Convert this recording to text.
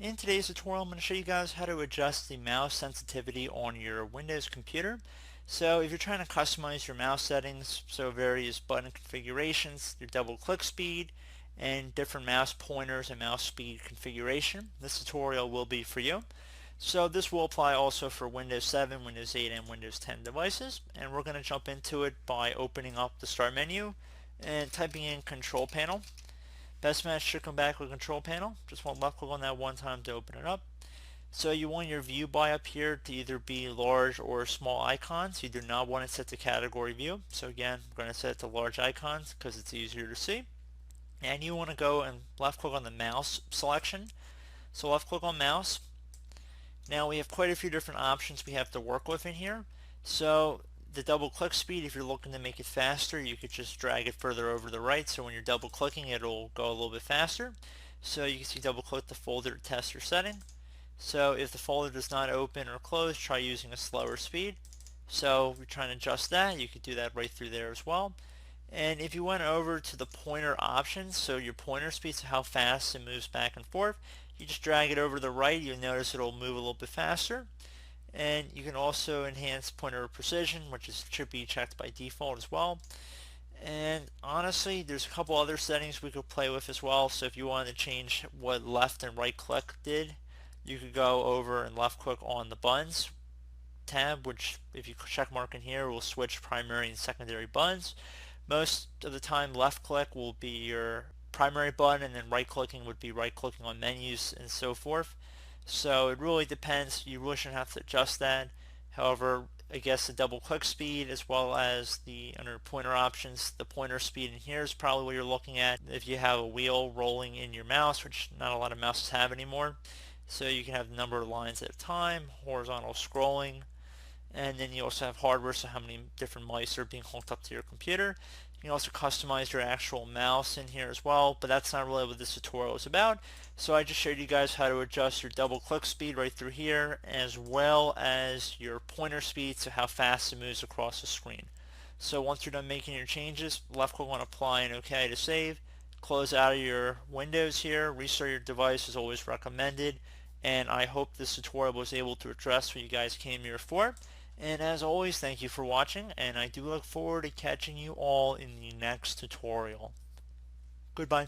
In today's tutorial, I'm going to show you guys how to adjust the mouse sensitivity on your Windows computer. So if you're trying to customize your mouse settings, so various button configurations, your double click speed, and different mouse pointers and mouse speed configuration, this tutorial will be for you. So this will apply also for Windows 7, Windows 8, and Windows 10 devices. And we're going to jump into it by opening up the Start menu and typing in Control Panel. Best match should come back with Control Panel. Just want left click on that one time to open it up. So you want your view by up here to either be large or small icons. You do not want it set to category view. So again, I'm going to set it to large icons because it's easier to see. And you want to go and left click on the mouse selection. So left click on mouse. Now we have quite a few different options we have to work with in here. So the double click speed, if you're looking to make it faster, you could just drag it further over to the right, so when you're double clicking it'll go a little bit faster. So you can see double click the folder to test your setting. So if the folder does not open or close, try using a slower speed. So if you're trying to adjust that, you could do that right through there as well. And if you went over to the pointer options, so your pointer speed, so how fast it moves back and forth, you just drag it over to the right, you'll notice it'll move a little bit faster. And you can also enhance pointer precision, which should be checked by default as well. And honestly, there's a couple other settings we could play with as well. So if you wanted to change what left and right click did, you could go over and left click on the buttons tab, which if you check mark in here will switch primary and secondary buttons. Most of the time left click will be your primary button, and then right clicking would be right clicking on menus and so forth. So it really depends. You really shouldn't have to adjust that. However, I guess the double click speed as well as the under pointer options, the pointer speed in here is probably what you're looking at if you have a wheel rolling in your mouse, which not a lot of mouses have anymore. So you can have a number of lines at a time, horizontal scrolling, and then you also have hardware, so how many different mice are being hooked up to your computer. You can also customize your actual mouse in here as well, but that's not really what this tutorial is about. So I just showed you guys how to adjust your double click speed right through here, as well as your pointer speed, so how fast it moves across the screen. So once you're done making your changes, left click on apply and OK to save. Close out of your windows here, restart your device is always recommended, and I hope this tutorial was able to address what you guys came here for. And as always, thank you for watching, and I do look forward to catching you all in the next tutorial. Goodbye.